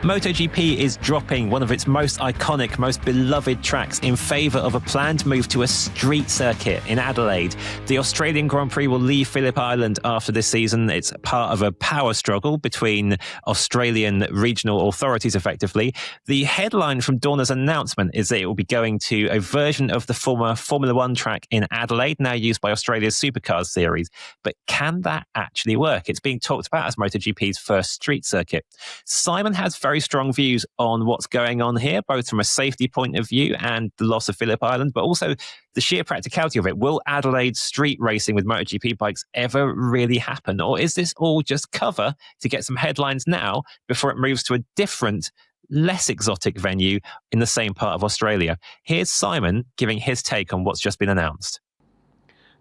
MotoGP is dropping one of its most iconic, most beloved tracks in favour of a planned move to a street circuit in Adelaide. The Australian Grand Prix will leave Phillip Island after this season. It's part of a power struggle between Australian regional authorities, effectively. The headline from Dorna's announcement is that it will be going to a version of the former Formula One track in Adelaide, now used by Australia's Supercars series. But can that actually work? It's being talked about as MotoGP's first street circuit. Simon has very strong views on what's going on here, both from a safety point of view and the loss of Phillip Island, but also the sheer practicality of it. Will Adelaide street racing with MotoGP bikes ever really happen? Or is this all just cover to get some headlines now before it moves to a different, less exotic venue in the same part of Australia? Here's Simon giving his take on what's just been announced.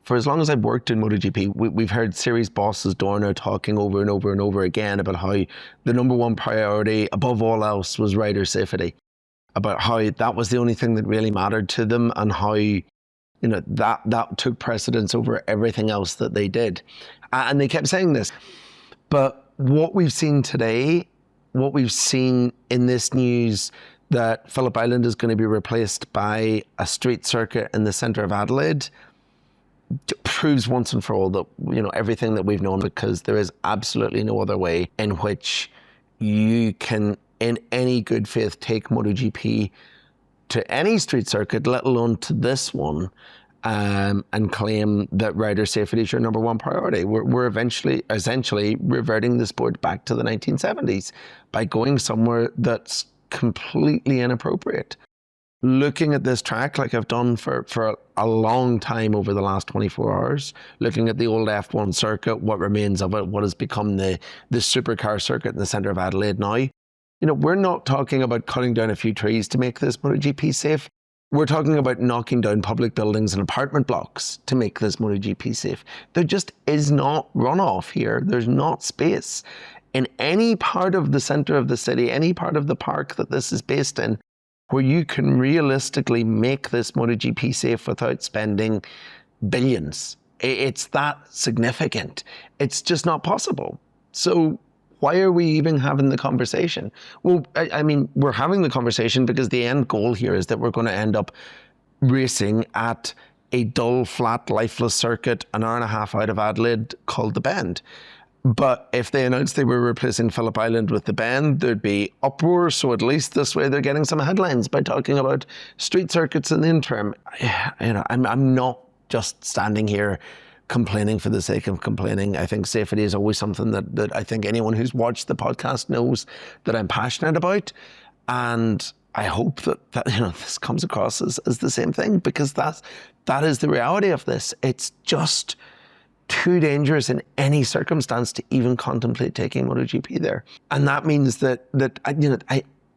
For as long as I've worked in MotoGP, we've heard series bosses Dorna talking over and over and over again about how the number one priority above all else was rider safety, about how that was the only thing that really mattered to them, and how that took precedence over everything else that they did. And they kept saying this. But what we've seen today, what we've seen in this news that Phillip Island is going to be replaced by a street circuit in the centre of Adelaide, proves once and for all that everything that we've known, because there is absolutely no other way in which you can, in any good faith, take MotoGP to any street circuit, let alone to this one, and claim that rider safety is your number one priority. We're essentially reverting the sport back to the 1970s by going somewhere that's completely inappropriate. Looking at this track like I've done for a long time over the last 24 hours, looking at the old F1 circuit, what remains of it, what has become the supercar circuit in the centre of Adelaide now, we're not talking about cutting down a few trees to make this MotoGP safe. We're talking about knocking down public buildings and apartment blocks to make this MotoGP safe. There just is not runoff here. There's not space in any part of the centre of the city, any part of the park that this is based in, where you can realistically make this MotoGP safe without spending billions. It's that significant. It's just not possible. So why are we even having the conversation? Well, I mean, we're having the conversation because the end goal here is that we're going to end up racing at a dull, flat, lifeless circuit an hour and a half out of Adelaide called the Bend. But if they announced they were replacing Phillip Island with the Bend, there'd be uproar. So at least this way they're getting some headlines by talking about street circuits in the interim. I'm not just standing here complaining for the sake of complaining. I think safety is always something that I think anyone who's watched the podcast knows that I'm passionate about. And I hope that this comes across as the same thing, because that is the reality of this. It's just too dangerous in any circumstance to even contemplate taking MotoGP there. And that means that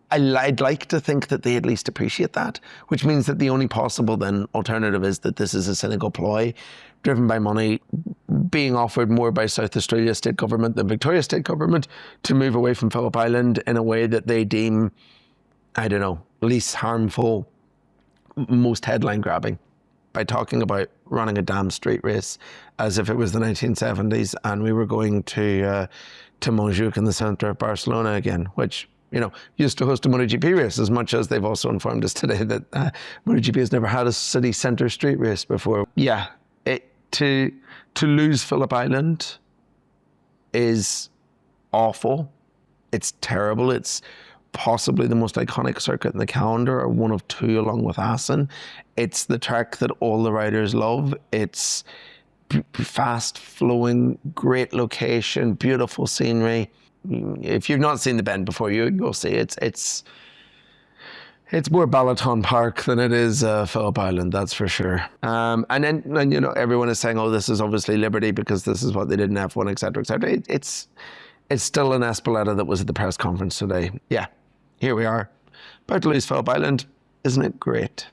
I'd like to think that they at least appreciate that, which means that the only possible then alternative is that this is a cynical ploy driven by money being offered more by South Australia state government than Victoria state government to move away from Phillip Island in a way that they deem, least harmful, most headline grabbing, by talking about running a damn street race as if it was the 1970s and we were going to Montjuic in the centre of Barcelona again, which used to host a MotoGP race, as much as they've also informed us today that MotoGP has never had a city centre street race before. Yeah, to lose Phillip Island is awful. It's terrible. It's possibly the most iconic circuit in the calendar, or one of two along with Assen. It's the track that all the riders love. It's fast flowing, great location, beautiful scenery. If you've not seen the Bend before, you'll see it's more Balaton Park than it is Phillip Island, that's for sure. And then everyone is saying, oh, this is obviously Liberty because this is what they did in F1, etc., etc. It's still an Espeleta that was at the press conference today. Yeah, here we are, about to lose Phillip Island. Isn't it great?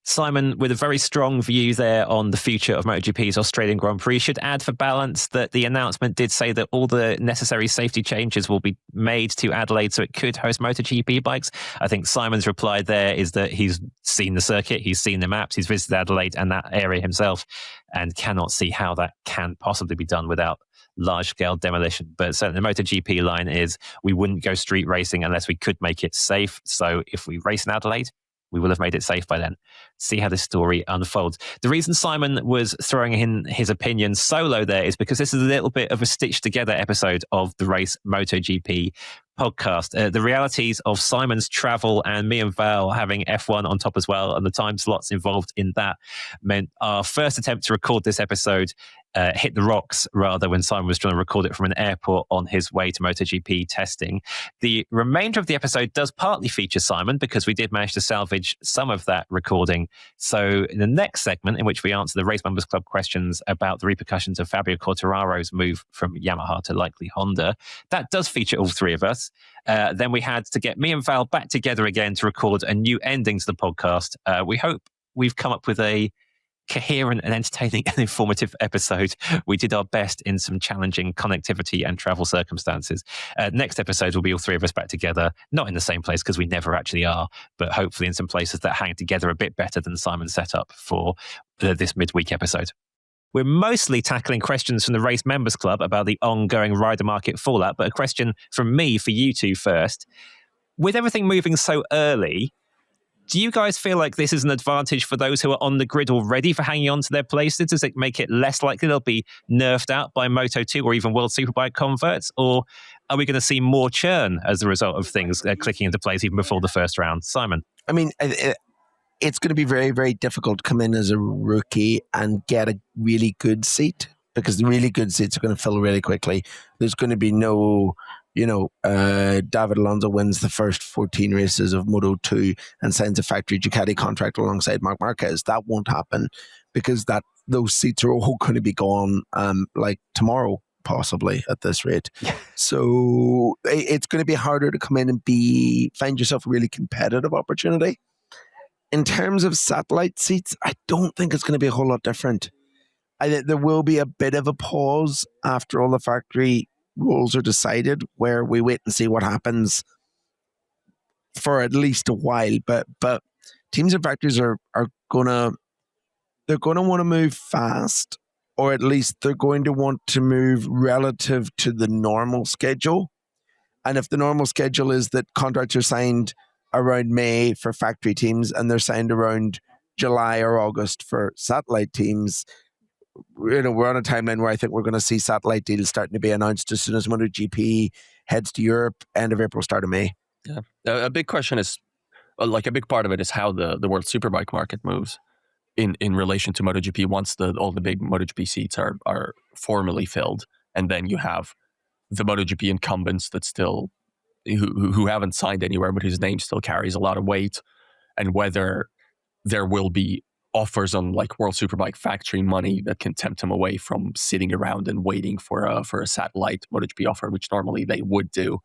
Simon, with a very strong view there on the future of MotoGP's Australian Grand Prix, should add for balance that the announcement did say that all the necessary safety changes will be made to Adelaide so it could host MotoGP bikes. I think Simon's reply there is that he's seen the circuit, he's seen the maps, he's visited Adelaide and that area himself, and cannot see how that can possibly be done without large-scale demolition. But certainly the MotoGP line is we wouldn't go street racing unless we could make it safe. So if we race in Adelaide, we will have made it safe by then. See how this story unfolds. The reason Simon was throwing in his opinion solo there is because this is a little bit of a stitched together episode of the Race MotoGP podcast. The realities of Simon's travel and me and Val having F1 on top as well, and the time slots involved in that meant our first attempt to record this episode hit the rocks rather when Simon was trying to record it from an airport on his way to MotoGP testing. The remainder of the episode does partly feature Simon because we did manage to salvage some of that recording. So in the next segment, in which we answer the Race Members Club questions about the repercussions of Fabio Quartararo's move from Yamaha to likely Honda, that does feature all three of us. Then we had to get me and Val back together again to record a new ending to the podcast. We hope we've come up with a coherent and entertaining and informative episode. We did our best in some challenging connectivity and travel circumstances. Next episode will be all three of us back together, not in the same place because we never actually are, but hopefully in some places that hang together a bit better than Simon's set up for this midweek episode. We're mostly tackling questions from the Race Members Club about the ongoing rider market fallout, but a question from me for you two first. With everything moving so early, do you guys feel like this is an advantage for those who are on the grid already for hanging on to their places? Does it make it less likely they'll be nerfed out by Moto2 or even World Superbike converts? Or are we going to see more churn as a result of things clicking into place even before the first round? Simon? I mean, it's going to be very, very difficult to come in as a rookie and get a really good seat because the really good seats are going to fill really quickly. There's going to be no... David Alonso wins the first 14 races of Moto2 and signs a factory Ducati contract alongside Marc Marquez. That won't happen because those seats are all going to be gone like tomorrow, possibly at this rate. So it's going to be harder to come in and find yourself a really competitive opportunity. In terms of satellite seats, I don't think it's going to be a whole lot different. There will be a bit of a pause after all the factory rules are decided where we wait and see what happens for at least a while, but teams and factories are gonna want to move fast, or at least they're going to want to move relative to the normal schedule. And if the normal schedule is that contracts are signed around May for factory teams and they're signed around July or August for satellite teams, we're on a timeline where I think we're going to see satellite deals starting to be announced as soon as MotoGP heads to Europe, end of April, start of May. Yeah, a big question is, like a big part of it is how the World Superbike market moves in relation to MotoGP once all the big MotoGP seats are formally filled, and then you have the MotoGP incumbents that still who haven't signed anywhere, but whose name still carries a lot of weight, and whether there will be offers on like World Superbike factory money that can tempt them away from sitting around and waiting for a satellite MotoGP offer, which normally they would do,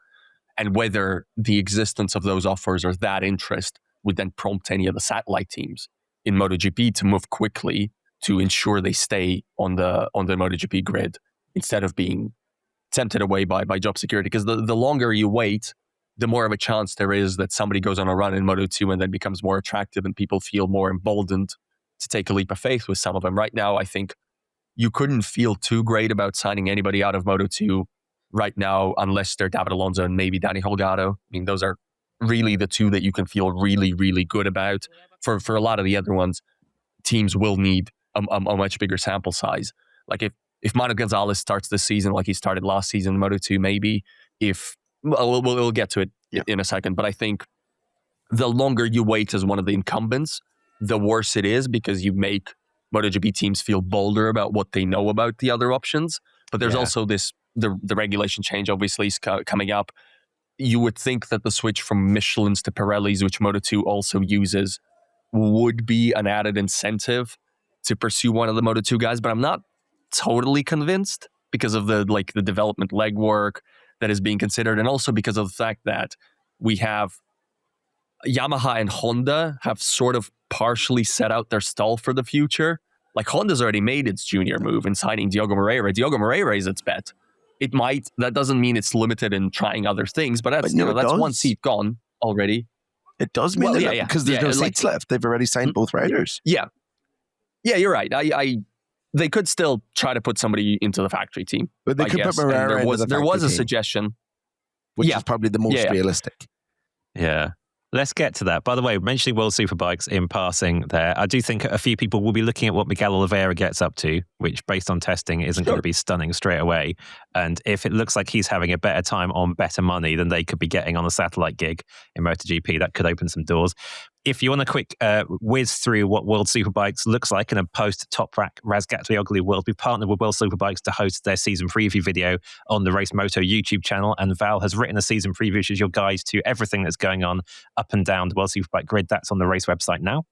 and whether the existence of those offers or that interest would then prompt any of the satellite teams in MotoGP to move quickly to ensure they stay on the MotoGP grid instead of being tempted away by job security. Because the longer you wait, the more of a chance there is that somebody goes on a run in Moto2 and then becomes more attractive and people feel more emboldened to take a leap of faith with some of them. Right now, I think you couldn't feel too great about signing anybody out of Moto2 right now unless they're David Alonso and maybe Danny Holgado. I mean, those are really the two that you can feel really, really good about. For a lot of the other ones, teams will need a much bigger sample size. Like if Manu Gonzalez starts this season like he started last season in Moto2, maybe we'll get to it in a second. But I think the longer you wait as one of the incumbents, the worse it is because you make MotoGP teams feel bolder about what they know about the other options. But there's also the regulation change obviously is coming up. You would think that the switch from Michelin's to Pirelli's, which Moto2 also uses, would be an added incentive to pursue one of the Moto2 guys, but I'm not totally convinced because of the development legwork that is being considered, and also because of the fact that we have Yamaha and Honda have sort of partially set out their stall for the future. Like Honda's already made its junior move in signing Diogo Moreira. Diogo Moreira is its bet. That doesn't mean it's limited in trying other things, but that's one seat gone already. It does mean because there's no seats left. They've already signed both riders. Yeah, you're right. They could still try to put somebody into the factory team. But they could put Moreira into the factory There was a team, suggestion. which is probably the most realistic. Yeah. Let's get to that. By the way, mentioning World Superbikes in passing there, I do think a few people will be looking at what Miguel Oliveira gets up to, which based on testing isn't going to be stunning straight away. And if it looks like he's having a better time on better money than they could be getting on a satellite gig in MotoGP, that could open some doors. If you want a quick whiz through what World Superbikes looks like in a post-Top Rack Razgatlioglu world, we partnered with World Superbikes to host their season preview video on the Race Moto YouTube channel, and Val has written a season preview, which is your guide to everything that's going on up and down the World Superbike grid. That's on the race website now.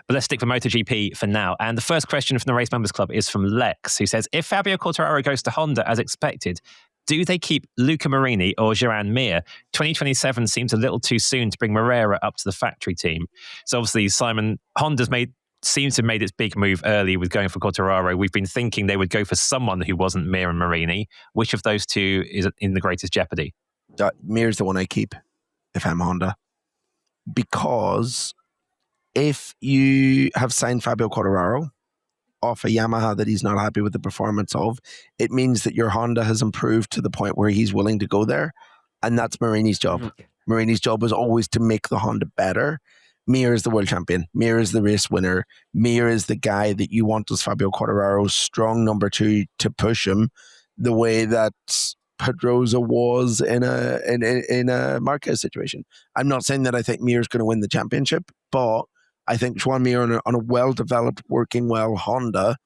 But let's stick with MotoGP for now. And the first question from the Race Members Club is from Lex, who says, if Fabio Quartararo goes to Honda as expected, do they keep Luca Marini or Joan Mir? 2027 seems a little too soon to bring Moreira up to the factory team. So obviously, Simon, Honda's seems to have made its big move early with going for Quartararo. We've been thinking they would go for someone who wasn't Mir and Marini. Which of those two is in the greatest jeopardy? Mir's the one I keep if I'm Honda. Because if you have signed Fabio Quartararo off a Yamaha that he's not happy with the performance of, it means that your Honda has improved to the point where he's willing to go there. And that's Marini's job. Mm-hmm. Marini's job was always to make the Honda better. Mir is the world champion. Mir is the race winner. Mir is the guy that you want as Fabio Quartararo's strong number two to push him the way that Pedrosa was in a Marquez situation. I'm not saying that I think Mir's going to win the championship, but I think Joan Mir on a well-developed, working well Honda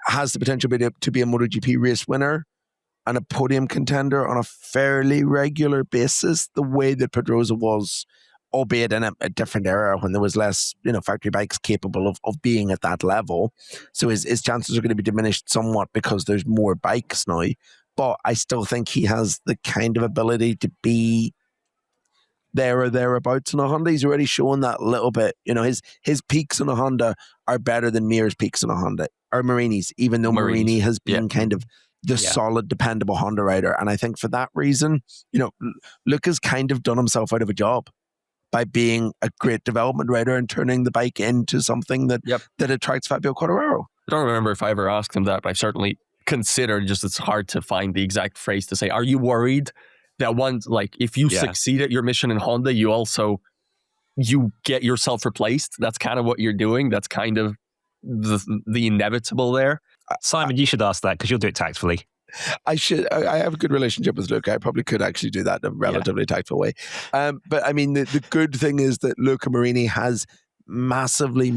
has the potential to be a MotoGP race winner and a podium contender on a fairly regular basis, the way that Pedrosa was, albeit in a different era when there was less, factory bikes capable of being at that level. So his chances are going to be diminished somewhat because there's more bikes now. But I still think he has the kind of ability to be there or thereabouts on a Honda. He's already shown that little bit. His peaks on a Honda are better than Mir's peaks on a Honda, or Marini's, even though Marini has been kind of the solid, dependable Honda rider. And I think for that reason, Luca's kind of done himself out of a job by being a great development rider and turning the bike into something that attracts Fabio Quartararo. I don't remember if I ever asked him that, but I've certainly considered, just it's hard to find the exact phrase to say, are you worried that if you succeed at your mission in Honda, you get yourself replaced? That's kind of what you're doing. That's kind of the inevitable there. Simon, you should ask that because you'll do it tactfully. I have a good relationship with Luca. I probably could actually do that in a relatively tactful way. But I mean, the good thing is that Luca Marini has massively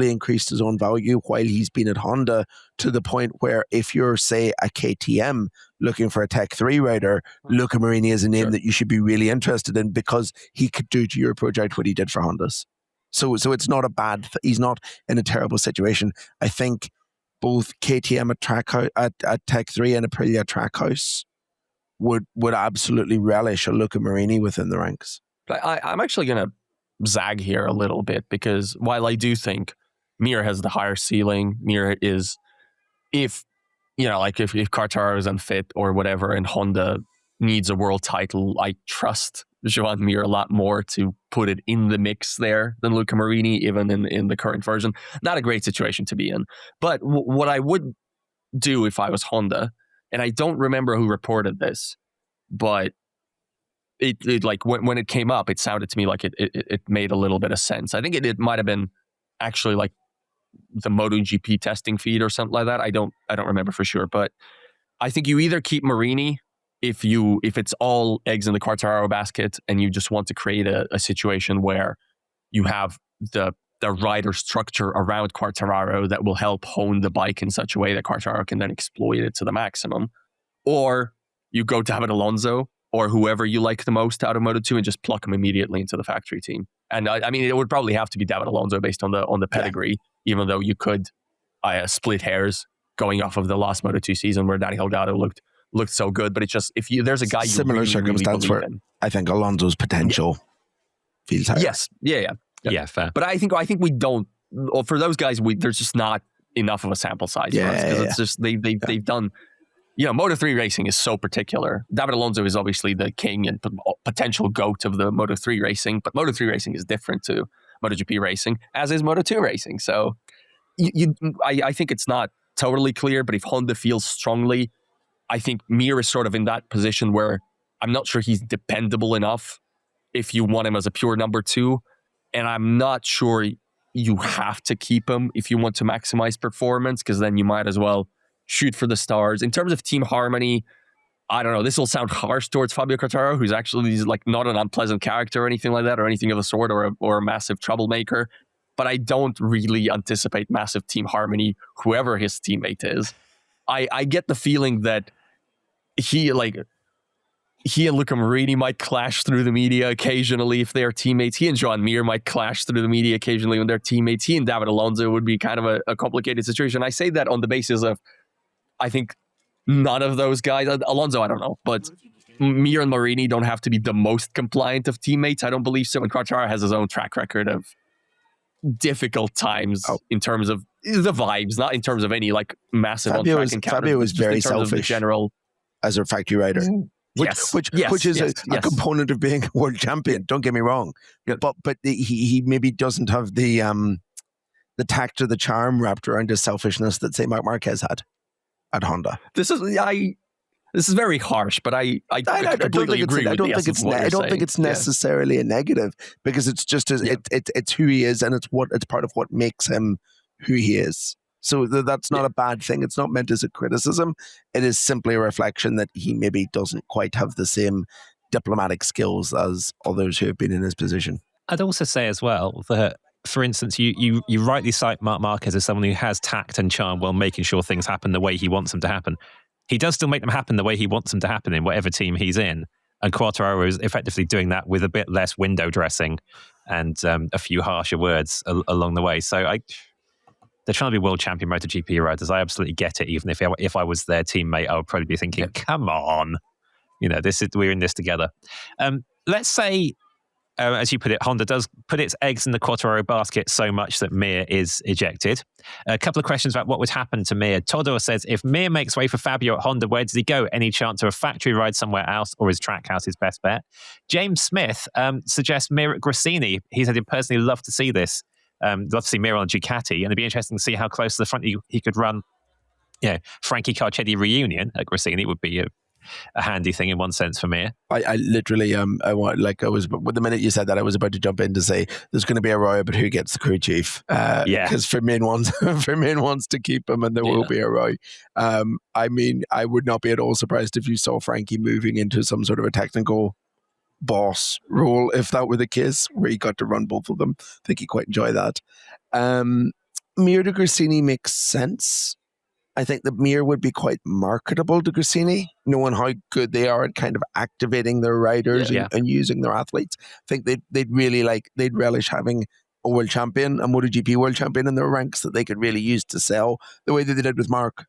increased his own value while he's been at Honda, to the point where if you're, say, a KTM looking for a Tech 3 rider, Luca Marini is a name that you should be really interested in because he could do to your project what he did for Hondas. So it's not a bad he's not in a terrible situation. I think both KTM at Tech 3 and Aprilia Trackhouse would absolutely relish a Luca Marini within the ranks. I'm actually going to zag here a little bit, because while I do think Mir has the higher ceiling, Mir is, if Quartararo is unfit or whatever and Honda needs a world title, I trust Joan Mir a lot more to put it in the mix there than Luca Marini, even in the current version. Not a great situation to be in. But what I would do if I was Honda, and I don't remember who reported this, but it like when it came up, it sounded to me like it made a little bit of sense. I think it might have been actually like the MotoGP testing feed or something like that. I don't remember for sure, but I think you either keep Marini if it's all eggs in the Quartararo basket and you just want to create a situation where you have the rider structure around Quartararo that will help hone the bike in such a way that Quartararo can then exploit it to the maximum, or you go David Alonso or whoever you like the most out of Moto2 and just pluck him immediately into the factory team. And I mean, it would probably have to be David Alonso based on the pedigree, even though you could split hairs going off of the last Moto2 season where Danny Holgado looked so good. But it's just, there's a guy you similar really, circumstance really where in. I think Alonso's potential feels higher. Yes. Yeah. Fair. But I think we don't. Or for those guys, there's just not enough of a sample size for us because it's just they've done. Moto3 racing is so particular. David Alonso is obviously the king and potential GOAT of the Moto3 racing, but Moto3 racing is different to MotoGP racing, as is Moto2 racing. So I think it's not totally clear, but if Honda feels strongly, I think Mir is sort of in that position where I'm not sure he's dependable enough if you want him as a pure number 2. And I'm not sure you have to keep him if you want to maximize performance, because then you might as well shoot for the stars. In terms of team harmony, I don't know. This will sound harsh towards Fabio Quartararo, who's actually like not an unpleasant character or anything like that, or anything of the sort, or a massive troublemaker. But I don't really anticipate massive team harmony, whoever his teammate is. I get the feeling that he and Luca Marini might clash through the media occasionally if they're teammates. He and Joan Mir might clash through the media occasionally when they're teammates. He and David Alonso would be kind of a complicated situation. I say that on the basis of, I think none of those guys, Alonso, I don't know, but Mir and Marini don't have to be the most compliant of teammates. I don't believe so. And Quartararo has his own track record of difficult times in terms of the vibes, not in terms of any like massive on-track encounters. Fabio was very selfish as a factory rider. Which is a component of being a world champion. Don't get me wrong, but he maybe doesn't have the tact or the charm wrapped around his selfishness that say Marc Marquez had at Honda. This is very harsh, but I completely agree with the essence of what you're saying. I don't think it's necessarily a negative, because it's just it's who he is, and it's part of what makes him who he is. So that's not a bad thing. It's not meant as a criticism. It is simply a reflection that he maybe doesn't quite have the same diplomatic skills as others who have been in his position. I'd also say as well that, for instance, you rightly cite Marc Marquez as someone who has tact and charm while making sure things happen the way he wants them to happen. He does still make them happen the way he wants them to happen in whatever team he's in. And Quartararo is effectively doing that with a bit less window dressing and a few harsher words along the way. So they're trying to be world champion MotoGP riders. I absolutely get it. Even if I was their teammate, I would probably be thinking, come on, we're in this together. Let's say, as you put it, Honda does put its eggs in the Quartararo basket so much that Mir is ejected. A couple of questions about what would happen to Mir. Todor says, if Mir makes way for Fabio at Honda, where does he go? Any chance of a factory ride somewhere else, or is Trackhouse his best bet? James Smith suggests Mir at Gresini. He said he'd personally love to see this. Love to see Mir on a Ducati, and it'd be interesting to see how close to the front he could run. Frankie Carcetti reunion at Gresini would be a handy thing in one sense for Mir. I literally with the minute you said that, I was about to jump in to say there's going to be a row about who gets the crew chief. Because Firmin wants to keep him, and there will be a row. I would not be at all surprised if you saw Frankie moving into some sort of a technical boss role, if that were the case, where he got to run both of them. I think he'd quite enjoy that. Mir to Gresini makes sense. I think that Mir would be quite marketable to Gresini, knowing how good they are at kind of activating their riders and using their athletes. I think they'd relish having a world champion, a MotoGP world champion in their ranks that they could really use to sell the way that they did with Marc.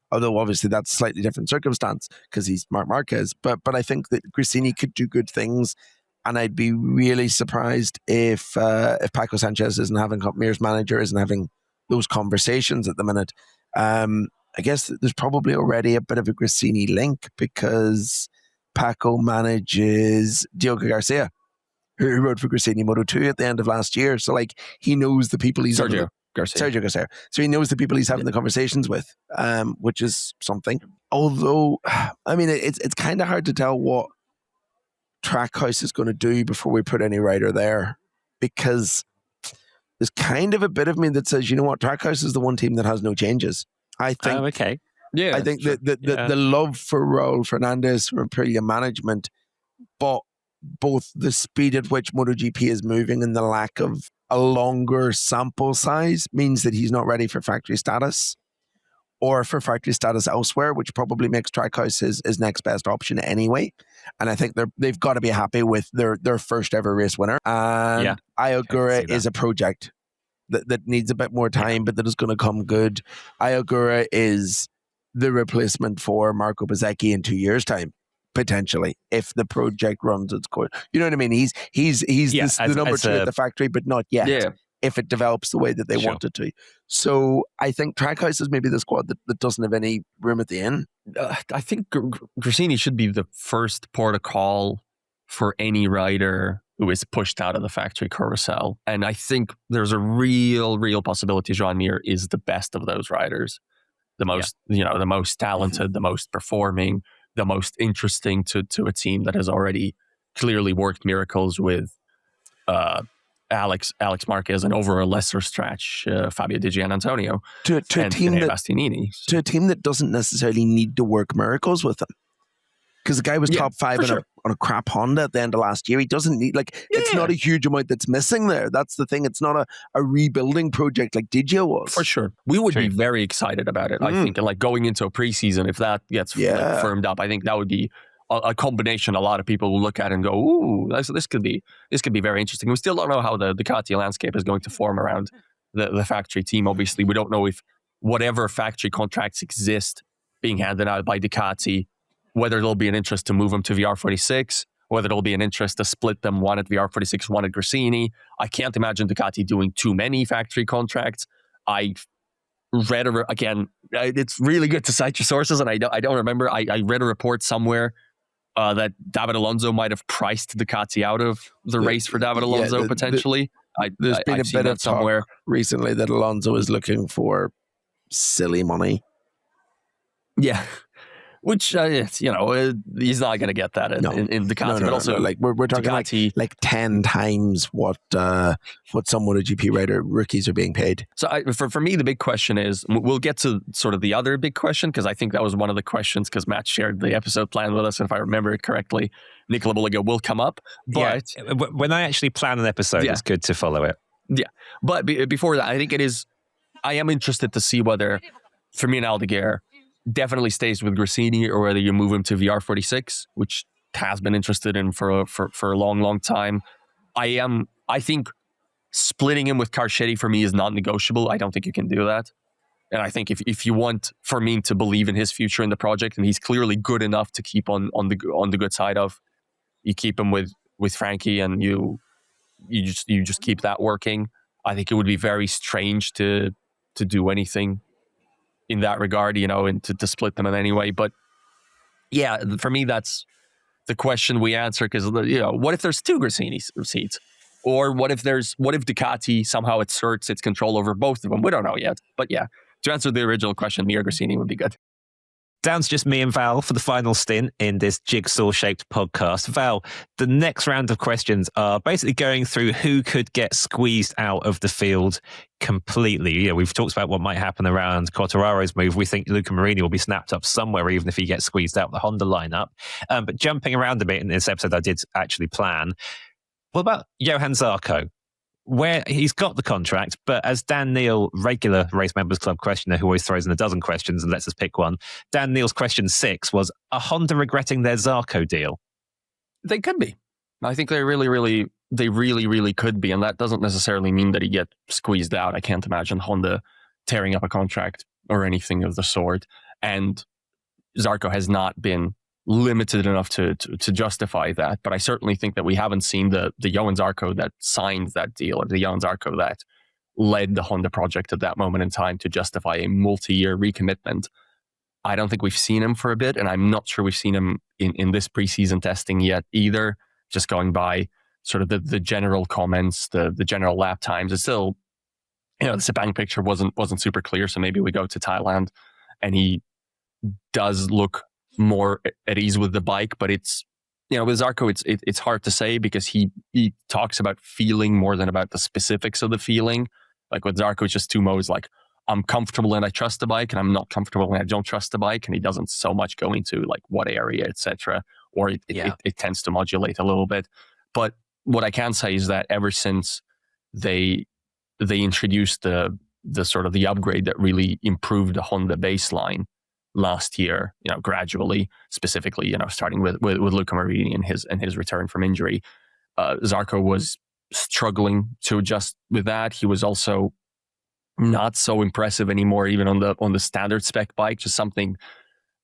Although obviously that's a slightly different circumstance because he's Marc Marquez. But I think that Gresini could do good things, and I'd be really surprised if Paco Sanchez Mir's manager isn't having those conversations at the minute. I guess there's probably already a bit of a Gresini link because Paco manages Diogo Garcia, who rode for Gresini Moto2 at the end of last year. So he knows the people he's Sergio Garcia. So he knows the people he's having the conversations with, which is something. Although, it's kind of hard to tell what Trackhouse is going to do before we put any rider there, because there's kind of a bit of me that says, you know what, Trackhouse is the one team that has no changes. I think. Okay. Yeah. I think the love for Raul Fernandez from Aprilia management, but both the speed at which MotoGP is moving and the lack of a longer sample size means that he's not ready for factory status or for factory status elsewhere, which probably makes Trackhouse his next best option anyway. And I think they've got to be happy with their first ever race winner. And Ayogura is a project that needs a bit more time, but that is going to come good. Ayogura is the replacement for Marco Bezzecchi in 2 years' time, potentially, if the project runs its course. You know what I mean? He's the number two at the factory, but not yet. Yeah. If it develops the way that they want it to. So I think Trackhouse is maybe the squad that doesn't have any room at the end. I think Gresini should be the first port of call for any rider who is pushed out of the factory carousel. And I think there's a real possibility Joan Mir is the best of those riders. The most, the most talented, the most performing, the most interesting to a team that has already clearly worked miracles with Alex Marquez, and over a lesser stretch, Fabio Di Giannantonio to a team Bastianini. To a team that doesn't necessarily need to work miracles with them. Because the guy was top 5 on a crap Honda at the end of last year. He doesn't need, it's not a huge amount that's missing there. That's the thing. It's not a rebuilding project like Digio was. For sure. We would be very excited about it, I think. And going into a preseason, if that gets firmed up, I think that would be a combination a lot of people will look at and go, ooh, this could be very interesting. We still don't know how the Ducati landscape is going to form around the factory team. Obviously, we don't know if whatever factory contracts exist being handed out by Ducati, whether there'll be an interest to move them to VR46, whether there'll be an interest to split them, one at VR46, one at Gresini. I can't imagine Ducati doing too many factory contracts. I read again, it's really good to cite your sources, and I don't remember. I read a report somewhere that David Alonso might have priced Ducati out of the race for David Alonso potentially. There's been a bit of somewhere recently that Alonso is looking for silly money. Yeah. Which, he's not going to get that in Ducati. But also, we're talking Ducati, like 10 times what some MotoGP rider rookies are being paid. So for me, the big question is, we'll get to sort of the other big question, because I think that was one of the questions, because Matt shared the episode plan with us, and if I remember it correctly, Nicola Bulliga will come up. But when I actually plan an episode, it's good to follow it. Yeah. But before that, I am interested to see whether Firmino Aldeguer definitely stays with Gresini, or whether you move him to VR46, which has been interested in for a long time. I think splitting him with Carchetti for me is not negotiable. I don't think you can do that. And I think if you want Firmin to believe in his future in the project, and he's clearly good enough to keep on the good side of, you keep him with Frankie, and you just keep that working. I think it would be very strange to do anything in that regard, and to split them in any way. But yeah, for me, that's the question we answer, because, what if there's 2 Gresini seats? Or what if Ducati somehow asserts its control over both of them? We don't know yet. But yeah, to answer the original question, Mir Gresini would be good. Down to just me and Val for the final stint in this jigsaw-shaped podcast. Val, the next round of questions are basically going through who could get squeezed out of the field completely. We've talked about what might happen around Quartararo's move. We think Luca Marini will be snapped up somewhere, even if he gets squeezed out of the Honda lineup. But jumping around a bit in this episode, I did actually plan. What about Johan Zarco? Where he's got the contract, but as Dan Neal, regular Race Members Club questioner who always throws in a dozen questions and lets us pick one, Dan Neal's question 6 was, are Honda regretting their Zarco deal? They could be. I think they really could be, and that doesn't necessarily mean that he gets squeezed out. I can't imagine Honda tearing up a contract or anything of the sort, and Zarco has not been limited enough to justify that. But I certainly think that we haven't seen the Johan Zarco that signed that deal, or the Johan Zarco that led the Honda project at that moment in time to justify a multi-year recommitment. I don't think we've seen him for a bit, and I'm not sure we've seen him in this preseason testing yet either. Just going by sort of the general comments, the general lap times. It's still, the Sepang picture wasn't super clear, so maybe we go to Thailand and he does look more at ease with the bike, but it's, with Zarco, it's hard to say, because he talks about feeling more than about the specifics of the feeling. Like with Zarco, it's just 2 modes, like I'm comfortable and I trust the bike, and I'm not comfortable and I don't trust the bike, and he doesn't so much go into like what area, etc. Or it tends to modulate a little bit. But what I can say is that ever since they introduced the sort of the upgrade that really improved the Honda baseline last year, gradually, specifically, starting with Luca Marini and his return from injury, Zarco was struggling to adjust with that. He was also not so impressive anymore, even on the standard spec bike. Just something,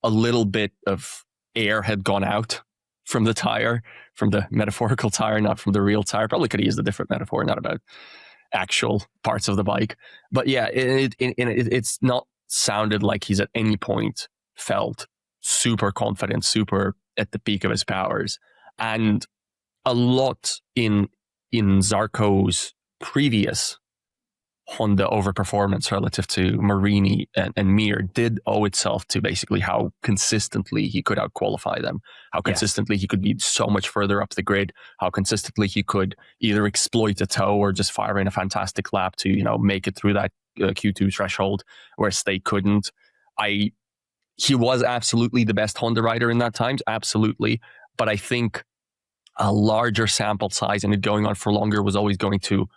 a little bit of air had gone out from the tire, from the metaphorical tire, not from the real tire. Probably could have used a different metaphor, not about actual parts of the bike. But yeah, it's not sounded like he's at any point felt super confident, super at the peak of his powers. And a lot in Zarco's previous Honda overperformance relative to Marini and Mir did owe itself to basically how consistently he could outqualify them, how consistently he could be so much further up the grid, how consistently he could either exploit a toe or just fire in a fantastic lap to, you know, make it through that Q2 threshold, whereas they couldn't. He was absolutely the best Honda rider in that time, absolutely, but I think a larger sample size and it going on for longer was always going to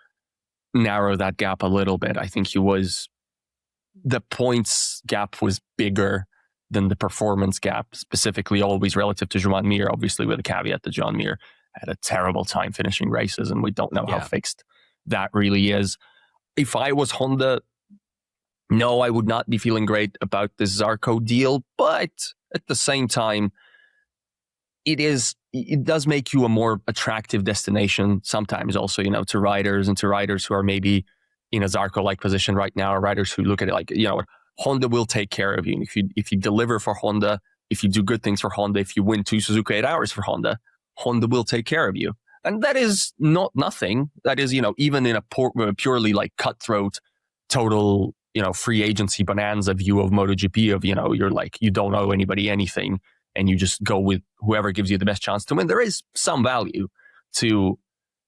narrow that gap a little bit. I think the points gap was bigger than the performance gap, specifically always relative to Joan Mir, obviously with a caveat that Joan Mir had a terrible time finishing races and we don't know how fixed that really is. If I was Honda, no, I would not be feeling great about this Zarco deal, but at the same time, it does make you a more attractive destination sometimes also, you know, to riders who are maybe in a Zarco-like position right now, or riders who look at it like, you know, Honda will take care of you. And if you deliver for Honda, if you do good things for Honda, if you win 2 Suzuka 8 Hours for Honda, Honda will take care of you. And that is not nothing. That is, you know, even in a purely like cutthroat, total, you know, free agency bonanza view of MotoGP of, you know, you're like, you don't owe anybody anything and you just go with whoever gives you the best chance to win. There is some value to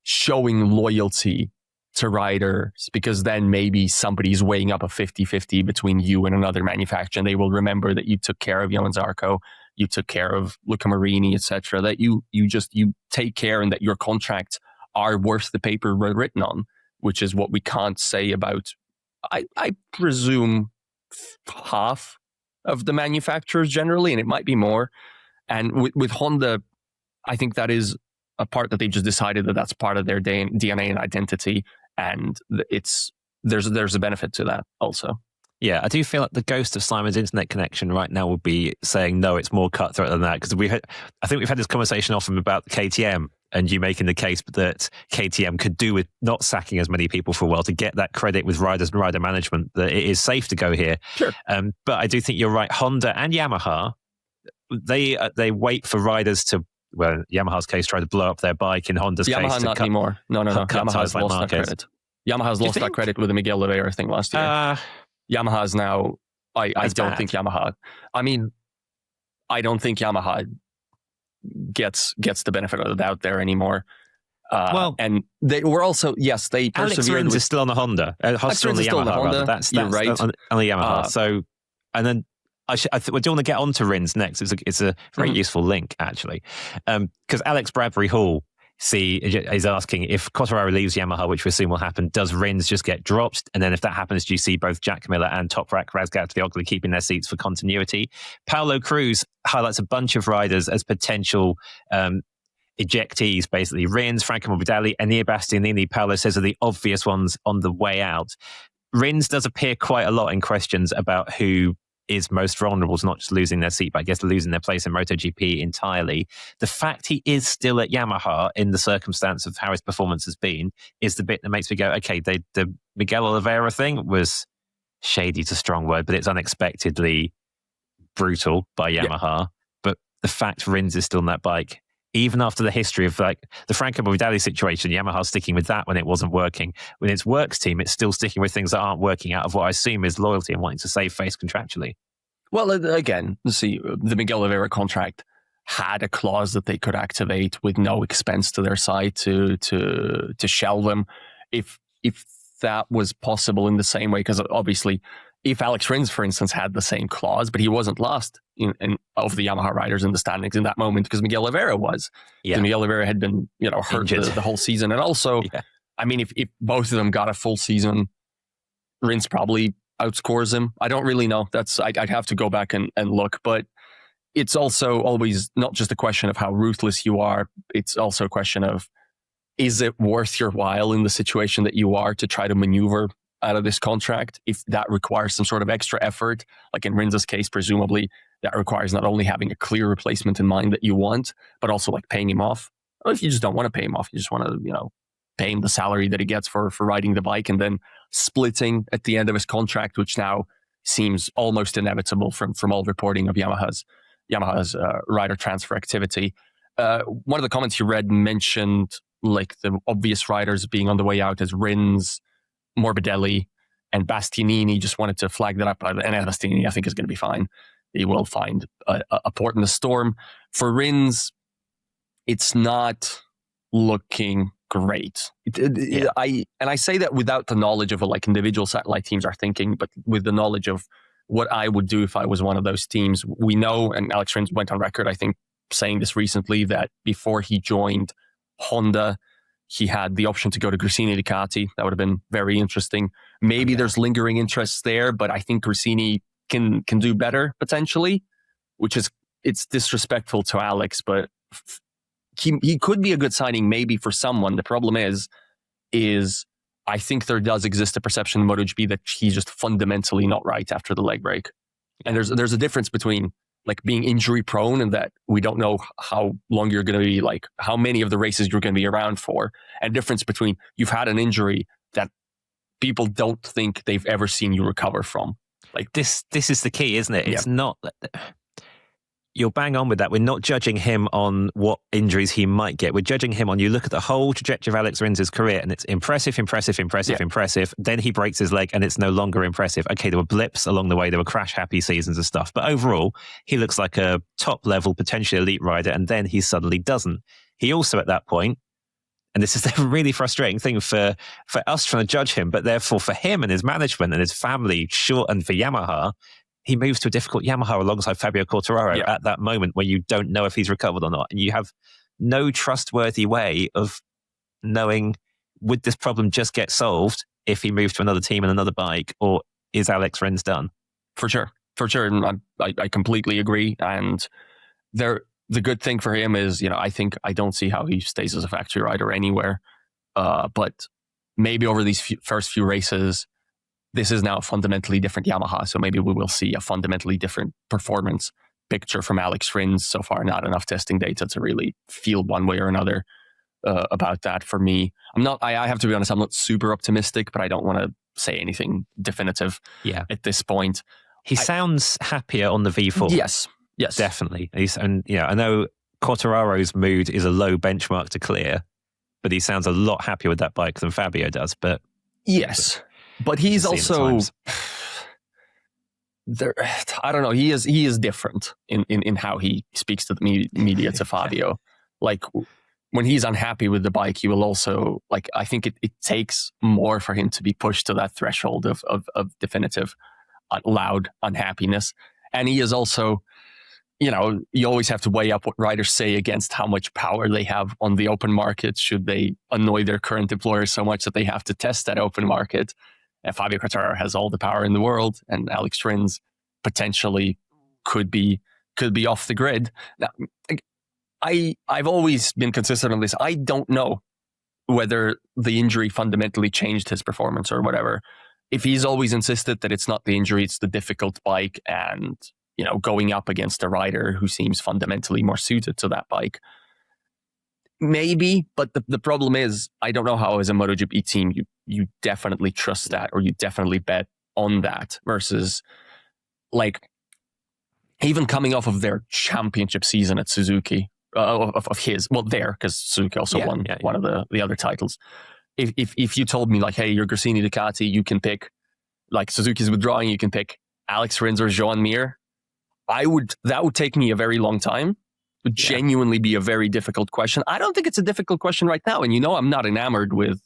showing loyalty to riders, because then maybe somebody's weighing up a 50-50 between you and another manufacturer, and they will remember that you took care of Johan Zarco, you took care of Luca Marini, etc. That you take care and that your contracts are worth the paper written on, which is what we can't say about, I presume, half of the manufacturers generally, and it might be more. And with Honda, I think that is a part that they've just decided that that's part of their DNA and identity, and there's a benefit to that also. Yeah, I do feel like the ghost of Simon's internet connection right now would be saying, no, it's more cutthroat than that. Because I think we've had this conversation often about KTM and you making the case that KTM could do with not sacking as many people for a while to get that credit with riders and rider management, that it is safe to go here. Sure. But I do think you're right. Honda and Yamaha, they wait for riders to, well, in Yamaha's case, try to blow up their bike. In Honda's case, Yamaha not anymore. No. Yamaha's lost that credit. Yamaha's lost that credit with the Miguel Oliveira thing last year. Yamaha's now, I don't think Yamaha, I mean, I don't think Yamaha gets the benefit of the doubt there anymore. And they were also, yes, they persevered. Alex Rins is still on the Honda. Alex Rins is still on the Honda. That's right. On the Yamaha. So, and then I do want to get on to Rins next. It's a very useful link, actually. Because Alex Bradbury Hall is asking, if Quartararo leaves Yamaha, which we assume will happen, does Rins just get dropped? And then if that happens, do you see both Jack Miller and Toprak Razgatlioglu keeping their seats for continuity? Paulo Cruz highlights a bunch of riders as potential ejectees, basically. Rins, Franco Morbidelli, Enea Bastianini, Paulo says, are the obvious ones on the way out. Rins does appear quite a lot in questions about who is most vulnerable to not just losing their seat, but I guess losing their place in MotoGP entirely. The fact he is still at Yamaha in the circumstance of how his performance has been is the bit that makes me go, okay, the Miguel Oliveira thing was shady, is a strong word, but it's unexpectedly brutal by Yamaha. Yeah. But the fact Rins is still on that bike, even after the history of like the Franco Morbidelli situation, Yamaha's sticking with that when it wasn't working. When it's Works team, it's still sticking with things that aren't working out of what I assume is loyalty and wanting to save face contractually. Well, again, see, the Miguel Oliveira contract had a clause that they could activate with no expense to their side to shelve them if that was possible in the same way. Because obviously, if Alex Rins, for instance, had the same clause, but he wasn't last of the Yamaha riders in the standings in that moment because Miguel Oliveira was. Yeah. Miguel Oliveira had been, hurt the whole season. And also, I mean, if both of them got a full season, Rins probably outscores him. I don't really know. I'd have to go back and look. But it's also always not just a question of how ruthless you are. It's also a question of, is it worth your while in the situation that you are to try to maneuver out of this contract? If that requires some sort of extra effort, like in Rins's case, presumably that requires not only having a clear replacement in mind that you want, but also like paying him off. Or if you just don't want to pay him off, you just want to, pay him the salary that he gets for riding the bike, and then splitting at the end of his contract, which now seems almost inevitable from all reporting of Yamaha's rider transfer activity. One of the comments you read mentioned like the obvious riders being on the way out as Rins, Morbidelli, and Bastianini. Just wanted to flag that up. And Bastianini, I think, is going to be fine. He will find a port in the storm. For Rins, it's not looking great. I say that without the knowledge of what like individual satellite teams are thinking, but with the knowledge of what I would do if I was one of those teams. We know, and Alex Rins went on record, I think, saying this recently, that before he joined Honda, he had the option to go to Gresini Ducati. That would have been very interesting. Maybe there's lingering interests there, but I think Gresini can do better potentially, it's disrespectful to Alex, but he could be a good signing maybe for someone. The problem is I think there does exist a perception in MotoGP that he's just fundamentally not right after the leg break. And there's a difference between like being injury prone and that we don't know how long you're going to be, like how many of the races you're going to be around for, and difference between you've had an injury that people don't think they've ever seen you recover from. Like this is the key, isn't it? It's not... You're bang on with that. We're not judging him on what injuries he might get. We're judging him on, you look at the whole trajectory of Alex Rins' career and it's impressive. Then he breaks his leg and it's no longer impressive. Okay, there were blips along the way. There were crash-happy seasons and stuff. But overall, he looks like a top-level, potentially elite rider, and then he suddenly doesn't. He also, at that point, and this is a really frustrating thing for us trying to judge him, but therefore for him and his management and his family, and for Yamaha, he moves to a difficult Yamaha alongside Fabio Quartararo at that moment where you don't know if he's recovered or not. And you have no trustworthy way of knowing, would this problem just get solved if he moves to another team and another bike, or is Alex Rins done? For sure. And I completely agree. And the good thing for him is, I don't see how he stays as a factory rider anywhere. But maybe over these first few races, this is now a fundamentally different Yamaha, so maybe we will see a fundamentally different performance picture from Alex Rins. So far, not enough testing data to really feel one way or another about that for me. I have to be honest, I'm not super optimistic, but I don't want to say anything definitive at this point. He sounds happier on the V4. Yes. Definitely. I know Quartararo's mood is a low benchmark to clear, but he sounds a lot happier with that bike than Fabio does. But yes. But he's also, I don't know, he is different in how he speaks to the media to Fabio. Like when he's unhappy with the bike, he will also, like, I think it takes more for him to be pushed to that threshold of definitive, loud unhappiness. And he is also, you always have to weigh up what riders say against how much power they have on the open market. Should they annoy their current employer so much that they have to test that open market? And Fabio Quartararo has all the power in the world, and Alex Rins potentially could be off the grid. Now, I've always been consistent on this. I don't know whether the injury fundamentally changed his performance or whatever. If he's always insisted that it's not the injury, it's the difficult bike, and going up against a rider who seems fundamentally more suited to that bike, maybe. But the problem is, I don't know how as a MotoGP team you definitely trust that, or you definitely bet on that, versus like even coming off of their championship season at Suzuki, because Suzuki also won one of the other titles. If you told me like, hey, you're Gresini Ducati, you can pick, like Suzuki's withdrawing, you can pick Alex Rins or Joan Mir, that would take me a very long time. Would genuinely be a very difficult question. I don't think it's a difficult question right now. And I'm not enamored with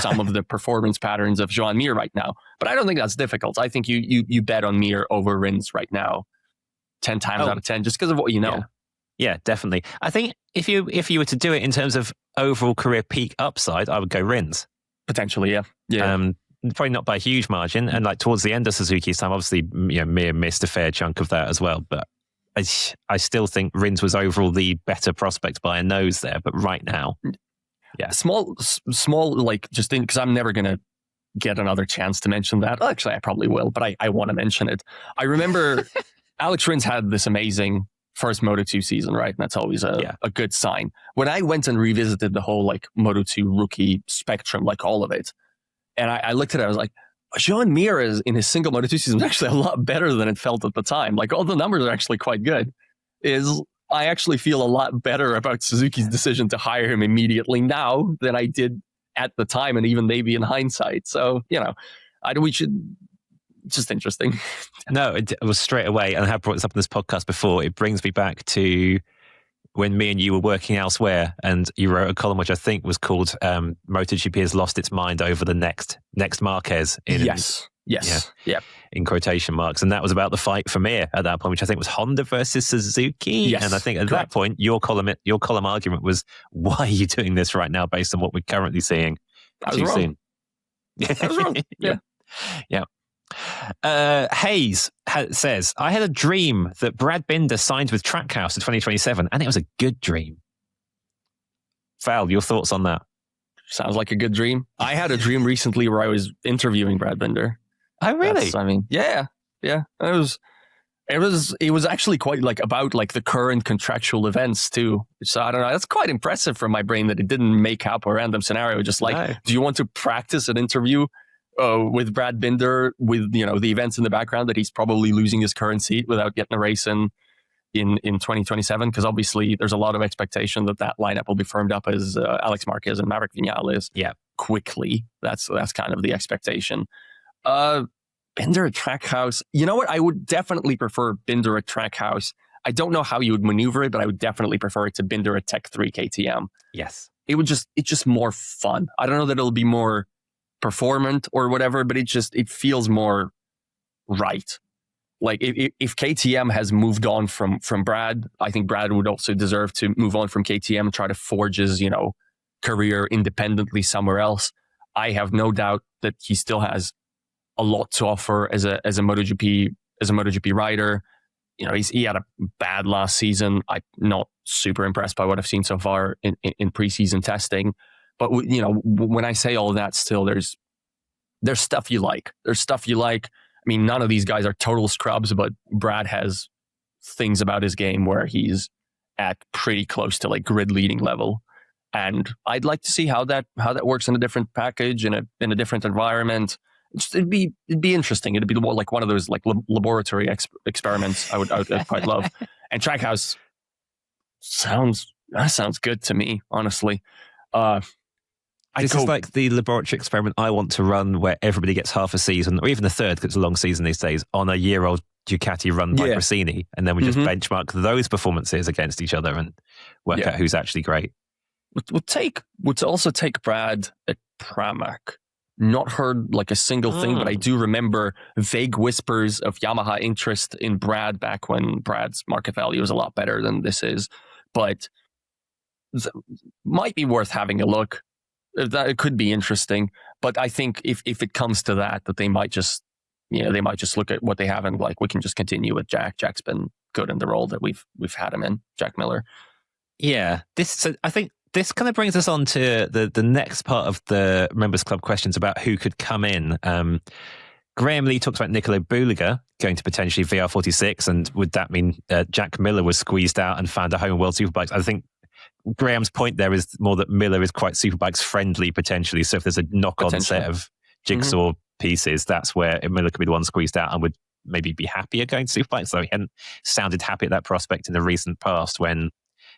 some of the performance patterns of Joan Mir right now. But I don't think that's difficult. I think you bet on Mir over Rins right now 10 times out of 10 just because of what you know. Yeah, definitely. I think if you were to do it in terms of overall career peak upside, I would go Rins. Potentially, yeah. Probably not by a huge margin. And like towards the end of Suzuki's time, obviously Mir missed a fair chunk of that as well. But I still think Rins was overall the better prospect by a nose there. But right now, small, like just because I'm never going to get another chance to mention that. Actually, I probably will, but I want to mention it. I remember Alex Rins had this amazing first Moto2 season, right? And that's always a good sign. When I went and revisited the whole like Moto2 rookie spectrum, like all of it, and I looked at it, I was like, Joan Mir is in his single Moto2 season is actually a lot better than it felt at the time. Like all the numbers are actually quite good. I actually feel a lot better about Suzuki's decision to hire him immediately now than I did at the time, and even maybe in hindsight. So, we should, just interesting. No, it was straight away, and I have brought this up in this podcast before. It brings me back to when me and you were working elsewhere, and you wrote a column which I think was called MotoGP has lost its mind over the next Marquez. In quotation marks. And that was about the fight for Mir at that point, which I think was Honda versus Suzuki. Yes, and I think at that point, your column argument was, why are you doing this right now based on what we're currently seeing? I was wrong. I was wrong. Yeah. Hayes says, I had a dream that Brad Binder signed with Trackhouse in 2027, and it was a good dream. Val, your thoughts on that? Sounds like a good dream. I had a dream recently where I was interviewing Brad Binder. Oh, really? Yeah. It was actually quite like about like the current contractual events too. So I don't know. That's quite impressive from my brain that it didn't make up a random scenario. Just like, do you want to practice an interview with Brad Binder with the events in the background that he's probably losing his current seat without getting a race in 2027? Because obviously there's a lot of expectation that lineup will be firmed up as Alex Marquez and Maverick Vinales. Yeah, quickly. That's kind of the expectation. Binder at Trackhouse. You know what? I would definitely prefer Binder at Trackhouse. I don't know how you would maneuver it, but I would definitely prefer it to Binder at Tech 3 KTM. Yes, it's just more fun. I don't know that it'll be more performant or whatever, but it feels more right. Like if KTM has moved on from Brad, I think Brad would also deserve to move on from KTM and try to forge his career independently somewhere else. I have no doubt that he still has a lot to offer as a MotoGP rider. He had a bad last season. I'm not super impressed by what I've seen so far in preseason testing. But when I say all of that, still there's stuff you like. There's stuff you like. I mean, none of these guys are total scrubs, but Brad has things about his game where he's at pretty close to like grid leading level. And I'd like to see how that works in a different package in a different environment. It'd be interesting. It'd be more like one of those like laboratory experiments I would quite love. And Trackhouse sounds good to me, honestly. This is like the laboratory experiment I want to run, where everybody gets half a season, or even a third, because it's a long season these days, on a year-old Ducati run by Rossini, and then we just benchmark those performances against each other and work out who's actually great. Would also take Brad at Pramac. Not heard like a single thing, but I do remember vague whispers of Yamaha interest in Brad back when Brad's market value was a lot better than this is. But might be worth having a look. It could be interesting. But I think if it comes to that they might just look at what they have and like, we can just continue with Jack. Jack's been good in the role that we've had him in, Jack Miller. Yeah, I think this kind of brings us on to the next part of the Members Club questions about who could come in. Graham Lee talks about Nicolo Buliga going to potentially VR46, and would that mean Jack Miller was squeezed out and found a home in World Superbikes? I think Graham's point there is more that Miller is quite Superbikes friendly potentially, so if there's a knock-on set of jigsaw pieces, that's where Miller could be the one squeezed out and would maybe be happier going to Superbikes, though he hadn't sounded happy at that prospect in the recent past when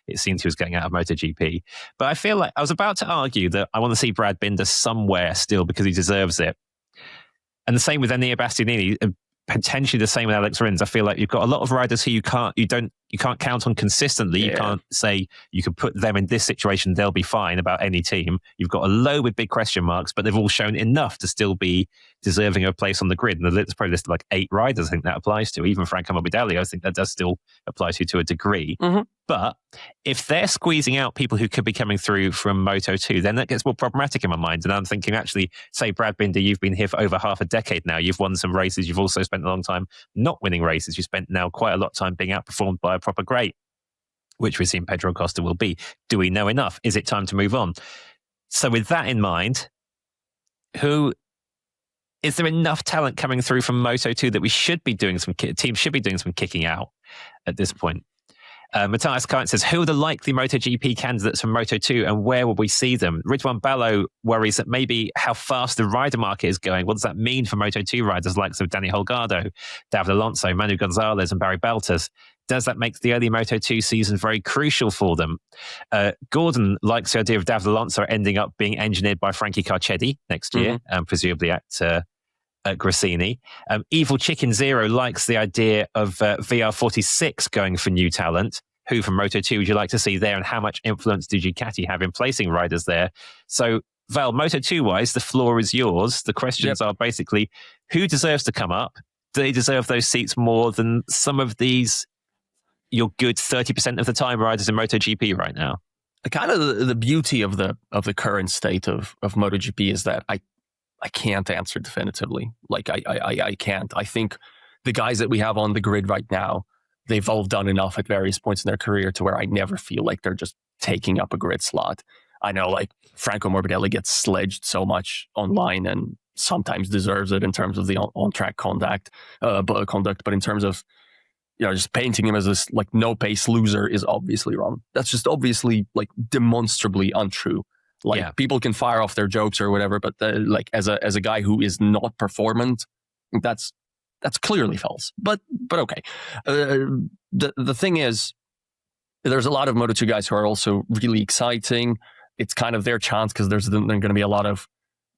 it seemed he was getting out of MotoGP. But I feel like I was about to argue that I want to see Brad Binder somewhere still because he deserves it. And the same with Enea Bastianini, potentially the same with Alex Rins. I feel like you've got a lot of riders who you can't count on consistently. Yeah. You can't say you can put them in this situation, they'll be fine about any team. You've got a low with big question marks, but they've all shown enough to still be deserving of a place on the grid. And there's probably like 8 riders I think that applies to. Even Franco Morbidelli, I think that does still apply to a degree. But if they're squeezing out people who could be coming through from Moto2, then that gets more problematic in my mind. And I'm thinking, actually, say Brad Binder, you've been here for over half a decade now. You've won some races. You've also spent a long time not winning races. You've spent now quite a lot of time being outperformed by a proper great, which we assume Pedro Acosta will be. Do we know enough? Is it time to move on? So with that in mind, who is there enough talent coming through from Moto2 that we should be doing teams should be doing some kicking out at this point? Matthias Kite says, who are the likely MotoGP candidates from Moto2 and where will we see them? Ridwan Ballo worries that maybe how fast the rider market is going. What does that mean for Moto2 riders like Danny Holgado, David Alonso, Manu Gonzalez and Barry Belters? Does that make the early Moto2 season very crucial for them? Gordon likes the idea of David Alonso ending up being engineered by Frankie Carcetti next year, presumably at Gresini. Evil Chicken Zero likes the idea of VR46 going for new talent. Who from Moto2 would you like to see there, and how much influence do Ducati have in placing riders there? So, Val, Moto2 wise, the floor is yours. The questions are basically, who deserves to come up? Do they deserve those seats more than some of these, your good 30% of the time riders in MotoGP right now? Kind of the beauty of the current state of MotoGP is that I can't answer definitively. Like I can't. I think the guys that we have on the grid right now, they've all done enough at various points in their career to where I never feel like they're just taking up a grid slot. I know like Franco Morbidelli gets sledged so much online and sometimes deserves it in terms of the on-track conduct, but in terms of, you know, just painting him as this like no pace loser is obviously wrong. That's just obviously like demonstrably untrue. Like people can fire off their jokes or whatever, but like as a guy who is not performant, that's clearly false. But okay. The thing is, there's a lot of Moto2 guys who are also really exciting. It's kind of their chance because there's going to be a lot of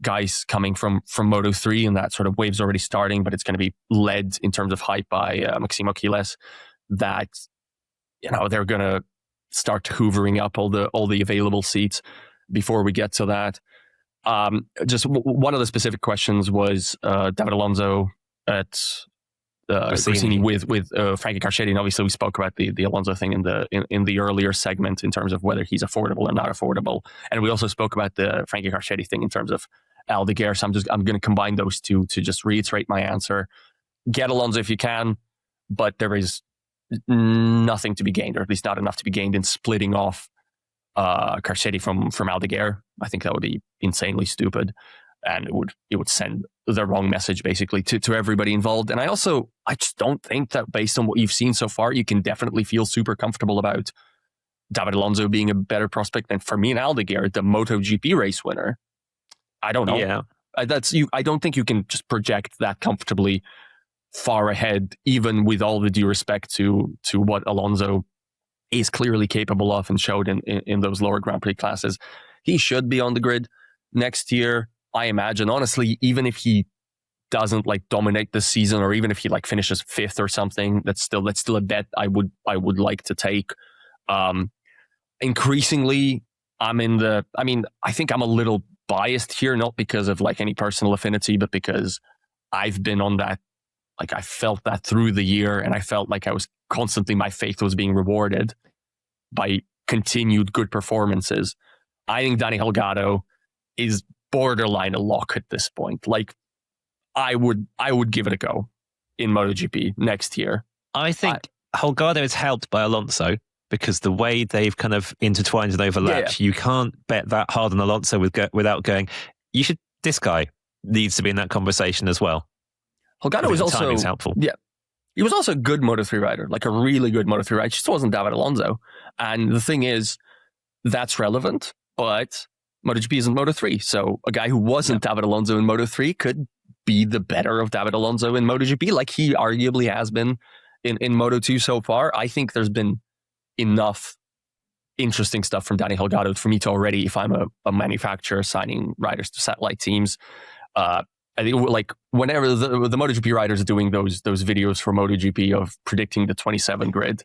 guys coming from Moto3, and that sort of wave's already starting, but it's going to be led in terms of hype by Maximo Quiles. That, you know, they're going to start hoovering up all the available seats. Before we get to that, just one of the specific questions was David Alonso at Gresini with Frankie Carcetti, and obviously we spoke about the Alonso thing in the earlier segment in terms of whether he's affordable or not affordable, and we also spoke about the Frankie Carcetti thing in terms of Aldeguer. So I'm going to combine those two to just reiterate my answer. Get Alonso if you can, but there is nothing to be gained, or at least not enough to be gained in splitting off Carcetti from Aldeguer. I think that would be insanely stupid, and it would send the wrong message basically to everybody involved. And I just don't think that based on what you've seen so far, you can definitely feel super comfortable about David Alonso being a better prospect than Fermin Aldeguer, the MotoGP race winner. I don't know. Yeah, I don't think you can just project that comfortably far ahead, even with all the due respect to what Alonso is clearly capable of and showed in those lower Grand Prix classes. He should be on the grid next year. I imagine, honestly, even if he doesn't like dominate the season, or even if he like finishes 5th or something, that's still a bet I would like to take. Increasingly, I think I'm a little biased here, not because of like any personal affinity, but because I've been on that. Like I felt that through the year, and I felt like I was constantly, my faith was being rewarded by continued good performances. I think Danny Holgado is borderline a lock at this point. Like I would give it a go in MotoGP next year. I think Holgado is helped by Alonso because the way they've kind of intertwined and overlapped, you can't bet that hard on Alonso without going, this guy needs to be in that conversation as well. Holgado was also helpful. Yeah. He was also a good Moto3 rider, like a really good Moto3 rider. He just wasn't David Alonso. And the thing is, that's relevant, but MotoGP isn't Moto3. So a guy who wasn't David Alonso in Moto3 could be the better of David Alonso in MotoGP, like he arguably has been in Moto2 so far. I think there's been enough interesting stuff from Danny Holgado for me to already, if I'm a manufacturer signing riders to satellite teams, I think like whenever the MotoGP riders are doing those videos for MotoGP of predicting the 27 grid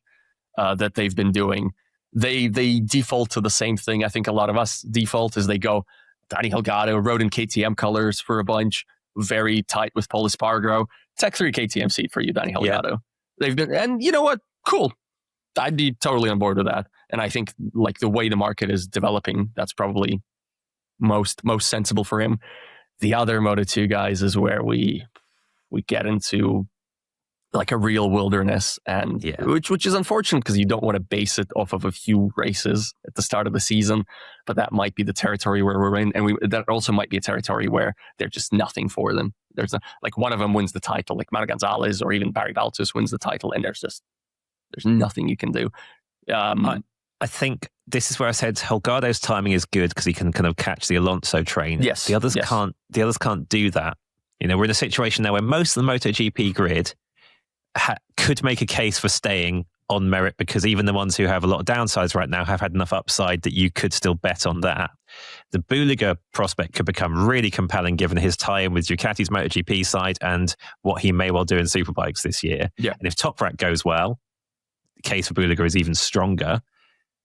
that they've been doing, they default to the same thing. I think a lot of us default is they go, Danny Holgado rode in KTM colors for a bunch, very tight with Paul Espargaro. Tech 3 KTM seat for you, Danny Holgado. Yeah. They've been, and you know what? Cool. I'd be totally on board with that. And I think like the way the market is developing, that's probably most sensible for him. The other Moto2 guys is where we get into like a real wilderness, and which is unfortunate because you don't want to base it off of a few races at the start of the season, but that might be the territory where we're in, and that also might be a territory where there's just nothing for them. There's like one of them wins the title, like Manu Gonzalez or even Barry Baltus wins the title, and there's nothing you can do. I think this is where I said Holgado's timing is good because he can kind of catch the Alonso train. Yes, the others can't. The others can't do that. We're in a situation now where most of the MotoGP grid could make a case for staying on merit, because even the ones who have a lot of downsides right now have had enough upside that you could still bet on that. The Buliga prospect could become really compelling given his tie-in with Ducati's MotoGP side and what he may well do in Superbikes this year. Yeah. And if Toprak goes well, the case for Buliga is even stronger.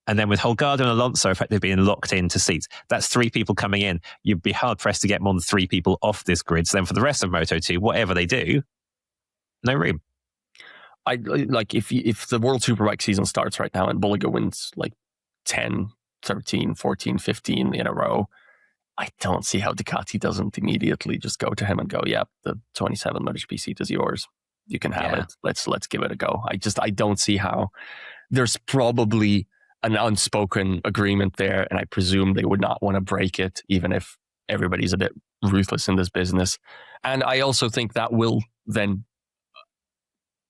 And then with Holgado and Alonso effectively being locked into seats, that's 3 people coming in. You'd be hard-pressed to get more than 3 people off this grid. So then for the rest of Moto2, whatever they do, no room. I like if the World Superbike season starts right now and Buliga wins like 10, 13, 14, 15 in a row, I don't see how Ducati doesn't immediately just go to him and go, yeah, the 27 MotoGP seat is yours. You can have it. Let's give it a go. I don't see how. There's probably an unspoken agreement there, and I presume they would not want to break it, even if everybody's a bit ruthless in this business. And I also think that will then,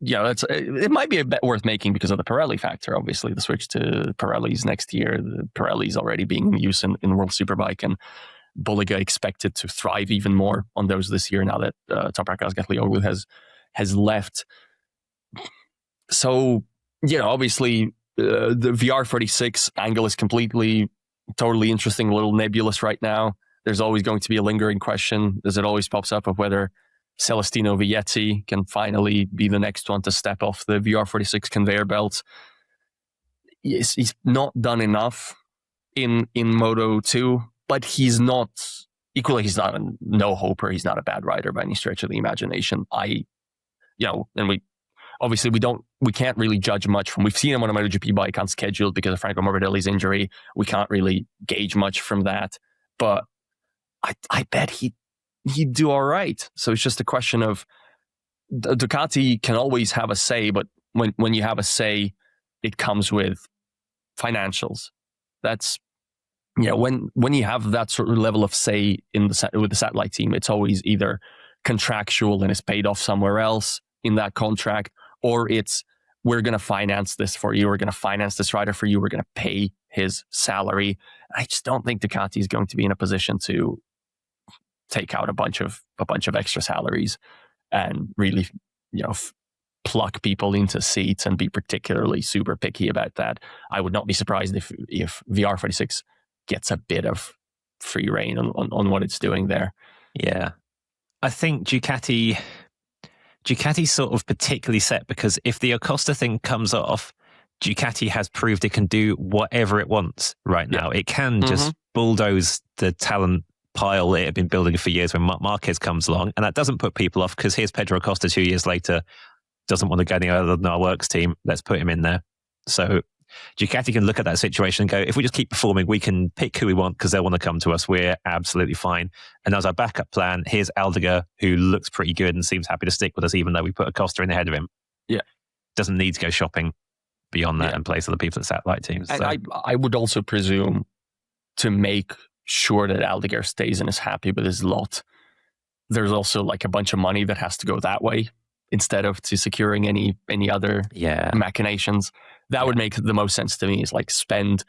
it might be a bet worth making because of the Pirelli factor. Obviously, the switch to Pirellis next year, the Pirelli's already being in use in World Superbike, and Buliga expected to thrive even more on those this year now that Toprak Razgatlioglu has left. So, obviously, the VR46 angle is totally interesting, a little nebulous right now. There's always going to be a lingering question, as it always pops up, of whether Celestino Vietti can finally be the next one to step off the VR46 conveyor belt. He's not done enough in Moto 2, but he's not a no-hoper. He's not a bad rider by any stretch of the imagination. And we can't really judge much from, we've seen him on a MotoGP bike unscheduled because of Franco Morbidelli's injury. We can't really gauge much from that, but I bet he'd do all right. So it's just a question of Ducati can always have a say, but when you have a say, it comes with financials. That's, when you have that sort of level of say with the satellite team, it's always either contractual and it's paid off somewhere else in that contract, or it's, we're going to finance this for you. We're going to finance this rider for you. We're going to pay his salary. I just don't think Ducati is going to be in a position to take out a bunch of extra salaries and really, pluck people into seats and be particularly super picky about that. I would not be surprised if VR46 gets a bit of free rein on what it's doing there. Yeah. I think Ducati's sort of particularly set because if the Acosta thing comes off, Ducati has proved it can do whatever it wants right now. It can just bulldoze the talent pile it had been building for years when Marquez comes along, and that doesn't put people off because here's Pedro Acosta 2 years later, doesn't want to go any other than our works team. Let's put him in there. So Ducati can look at that situation and go, if we just keep performing, we can pick who we want because they'll want to come to us. We're absolutely fine. And as our backup plan, here's Aldiger, who looks pretty good and seems happy to stick with us, even though we put Acosta in ahead of him. Yeah. Doesn't need to go shopping beyond that and place other people at satellite teams. And I would also presume to make sure that Aldiger stays and is happy with his lot, there's also like a bunch of money that has to go that way instead of to securing any other machinations. That would make the most sense to me, is like spend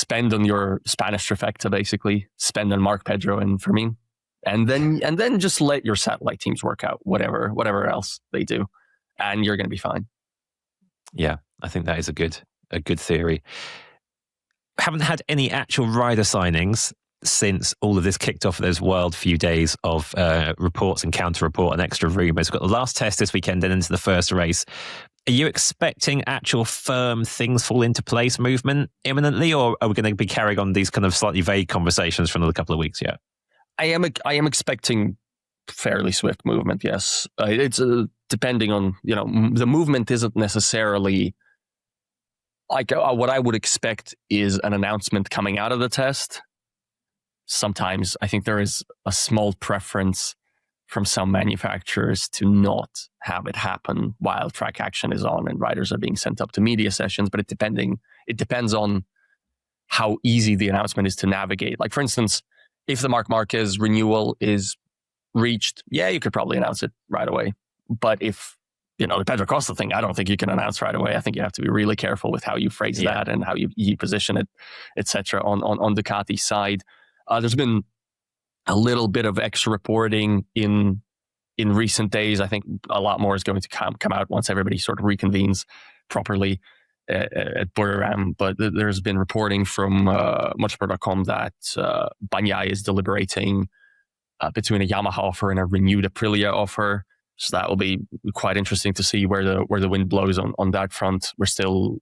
on your Spanish trifecta, basically spend on Marc, Pedro and Fermin, and then just let your satellite teams work out whatever else they do, and you're going to be fine. Yeah, I think that is a good theory. Haven't had any actual rider signings since all of this kicked off those wild few days of reports and counter-report and extra rumours. We've got the last test this weekend and into the first race. Are you expecting actual firm things fall into place movement imminently, or are we going to be carrying on these kind of slightly vague conversations for another couple of weeks yet? I am expecting fairly swift movement, yes. It's depending on, the movement isn't necessarily like what I would expect is an announcement coming out of the test. Sometimes I think there is a small preference from some manufacturers to not have it happen while track action is on and riders are being sent up to media sessions. But it depends on how easy the announcement is to navigate. Like, for instance, if the Marc Marquez renewal is reached, yeah, you could probably announce it right away. But if, the Pedro Costa thing, I don't think you can announce right away. I think you have to be really careful with how you phrase that and how you position it, etc. On Ducati's side. There's been a little bit of extra reporting in recent days. I think a lot more is going to come out once everybody sort of reconvenes properly at Buriram. But there's been reporting from MotoGP.com that Bagnaia is deliberating between a Yamaha offer and a renewed Aprilia offer. So that will be quite interesting to see where the wind blows on that front. We're still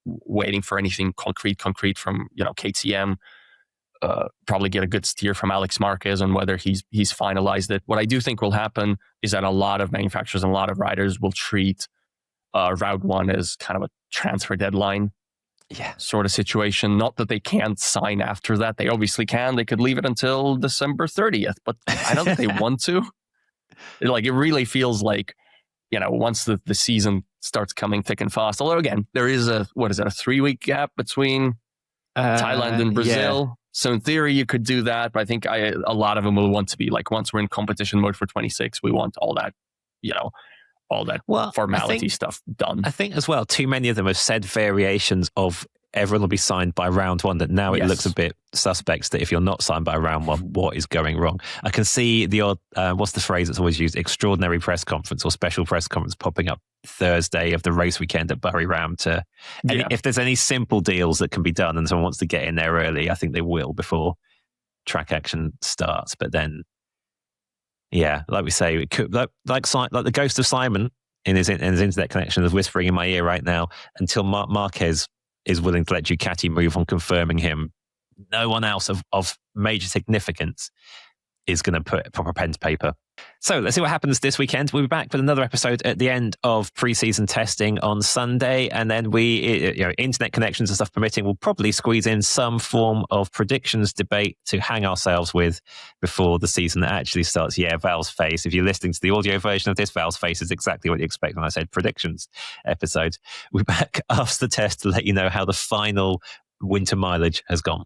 waiting for anything concrete from KTM. Probably get a good steer from Alex Marquez on whether he's finalized it. What I do think will happen is that a lot of manufacturers and a lot of riders will treat Route 1 as kind of a transfer deadline sort of situation. Not that they can't sign after that. They obviously can. They could leave it until December 30th, but I don't think they want to. It really feels like, once the season starts coming thick and fast. Although, again, there is a 3-week gap between Thailand and Brazil. Yeah. So in theory, you could do that. But I think a lot of them will want to be like, once we're in competition mode for 26, we want all that, formality stuff done. I think as well, too many of them have said variations of everyone will be signed by round 1, that now it looks a bit suspect that if you're not signed by round 1, what is going wrong? I can see the odd, what's the phrase that's always used, extraordinary press conference or special press conference popping up Thursday of the race weekend at Buriram if there's any simple deals that can be done and someone wants to get in there early, I think they will before track action starts. But then, like we say, it could, like the ghost of Simon in his internet connection is whispering in my ear right now, until Marquez is willing to let Ducati move on confirming him, no one else of major significance is going to put a proper pen to paper. So let's see what happens this weekend. We'll be back with another episode at the end of pre-season testing on Sunday. And then internet connections and stuff permitting, we'll probably squeeze in some form of predictions debate to hang ourselves with before the season actually starts. Yeah, Val's face. If you're listening to the audio version of this, Val's face is exactly what you expect when I said predictions episode. We're back after the test to let you know how the final winter mileage has gone.